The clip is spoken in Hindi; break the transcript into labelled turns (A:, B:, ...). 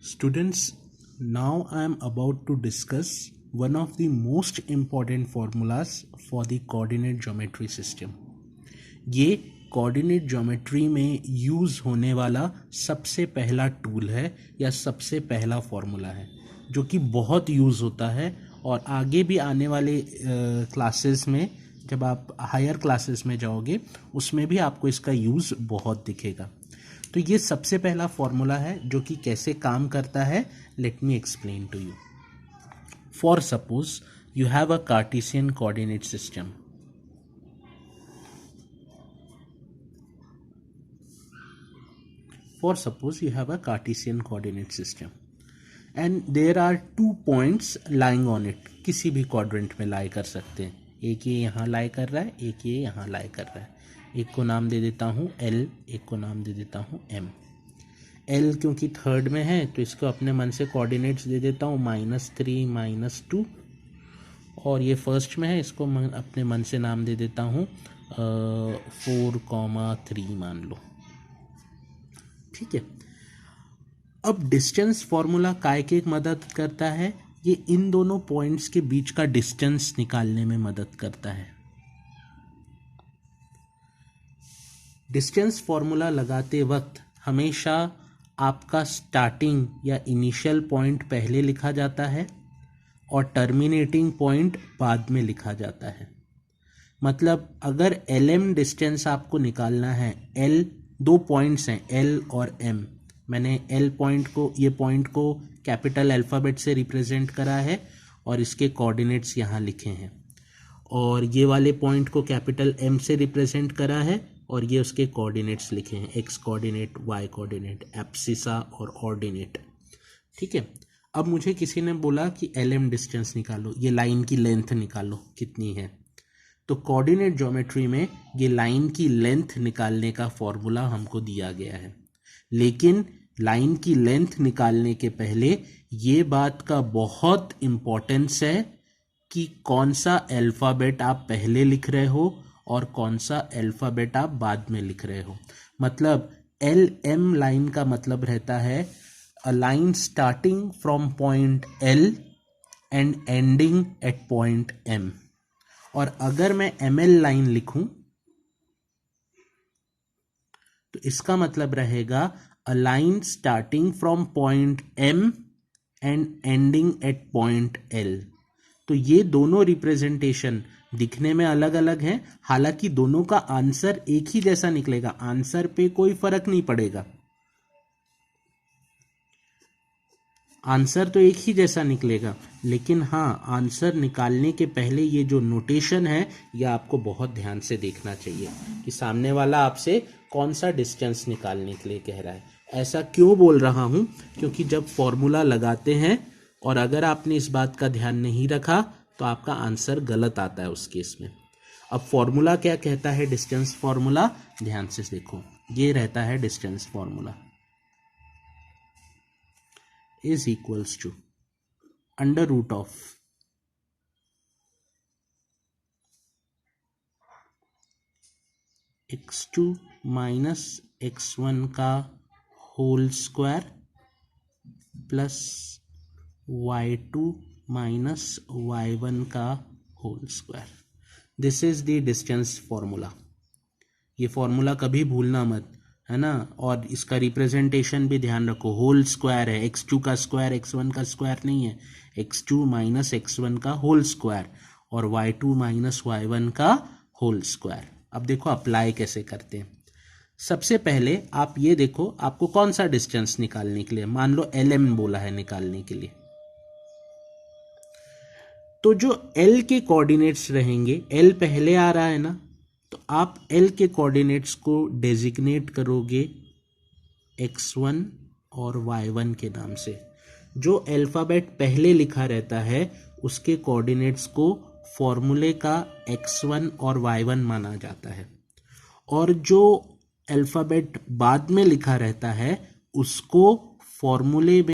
A: Students, now I am about to discuss one of the most important formulas for the coordinate geometry system. ये कोऑर्डिनेट ज्योमेट्री में यूज़ होने वाला सबसे पहला टूल है या सबसे पहला फॉर्मूला है जो कि बहुत यूज़ होता है और आगे भी आने वाले क्लासेस में जब आप हायर क्लासेस में जाओगे उसमें भी आपको इसका यूज़ बहुत दिखेगा. तो ये सबसे पहला फॉर्मूला है जो कि कैसे काम करता है. Let me explain to you. For suppose you have a Cartesian coordinate system. For suppose you have a Cartesian coordinate system and there are 2 points lying on it. किसी भी quadrant में lie कर सकते हैं. एक ये यहाँ lie कर रहा है, एक ये यहाँ lie कर रहा है. एक को नाम दे देता हूँ L, एक को नाम दे देता हूँ M. L क्योंकि थर्ड में है तो इसको अपने मन से कोऑर्डिनेट्स दे देता हूँ -3 -2 और ये फर्स्ट में है इसको अपने मन से नाम दे देता हूँ 4,3 मान लो. ठीक है. अब डिस्टेंस फॉर्मूला काय के मदद करता है. ये इन दोनों पॉइंट्स के बीच का डिस्टेंस निकालने में मदद करता है. डिस्टेंस फॉर्मूला लगाते वक्त हमेशा आपका स्टार्टिंग या इनिशियल पॉइंट पहले लिखा जाता है और टर्मिनेटिंग पॉइंट बाद में लिखा जाता है. मतलब अगर LM डिस्टेंस आपको निकालना है, L दो पॉइंट्स हैं L और M. मैंने L पॉइंट को ये पॉइंट को कैपिटल अल्फ़ाबेट से रिप्रेजेंट करा है और इसके कोऑर्डिनेट्स यहाँ लिखे हैं और ये वाले पॉइंट को कैपिटल M से रिप्रेजेंट करा है और ये उसके कोऑर्डिनेट्स लिखे हैं x coordinate, y coordinate, abscissa और ऑर्डिनेट. ठीक है. अब मुझे किसी ने बोला कि LM डिस्टेंस निकालो, ये लाइन की लेंथ निकालो कितनी है. तो कोऑर्डिनेट ज्योमेट्री में ये लाइन की लेंथ निकालने का फॉर्मूला हमको दिया गया है. लेकिन लाइन की लेंथ निकालने के पहले ये बात का बहुत इम्पोर्टेंस है कि कौन सा अल्फ़ाबेट आप पहले लिख रहे हो और कौन सा अल्फ़ाबेट आप बाद में लिख रहे हो. मतलब LM लाइन का मतलब रहता है a line starting from point L and ending eight point M. और अगर मैं ML लाइन लिखूं तो इसका मतलब रहेगा a line starting from point M and ending eight point L. तो ये दोनों रिप्रेजेंटेशन दिखने में अलग अलग हैं, हालांकि दोनों का आंसर एक ही जैसा निकलेगा. आंसर पे कोई फर्क नहीं पड़ेगा, आंसर तो एक ही जैसा निकलेगा. लेकिन हाँ, आंसर निकालने के पहले ये जो नोटेशन है ये आपको बहुत ध्यान से देखना चाहिए कि सामने वाला आपसे कौन सा डिस्टेंस निकालने के लिए कह रहा है. ऐसा क्यों बोल रहा हूँ? क्योंकि जब फॉर्मूला लगाते हैं और अगर आपने इस बात का ध्यान नहीं रखा तो आपका आंसर गलत आता है उस केस में. अब फॉर्मूला क्या कहता है? डिस्टेंस फॉर्मूला ध्यान से देखो. ये रहता है distance formula is equals to under root of x2 minus x1 का whole square plus y2 minus y1 का whole square. This is the distance formula. ये फॉर्मूला कभी भूलना मत, है ना. और इसका रिप्रेजेंटेशन भी ध्यान रखो. होल स्क्वायर है, x2 का स्क्वायर x1 का स्क्वायर नहीं है. x2 माइनस x1 का होल स्क्वायर और y2 माइनस y1 का होल स्क्वायर. अब देखो अप्लाई कैसे करते हैं. सबसे पहले आप ये देखो आपको कौन सा डिस्टेंस निकालने के लिए, मान लो LM बोला है निकालने के लिए. तो जो L के कोऑर्डिनेट्स रहेंगे, L पहले आ रहा है ना, तो आप L के कोऑर्डिनेट्स को डेजिग्नेट करोगे x1 और y1 के नाम से. जो अल्फ़ाबेट पहले लिखा रहता है उसके कोऑर्डिनेट्स को फॉर्मूले का x1 और y1 माना जाता है और जो अल्फ़ाबेट बाद में लिखा रहता है उसको फॉर्मूले में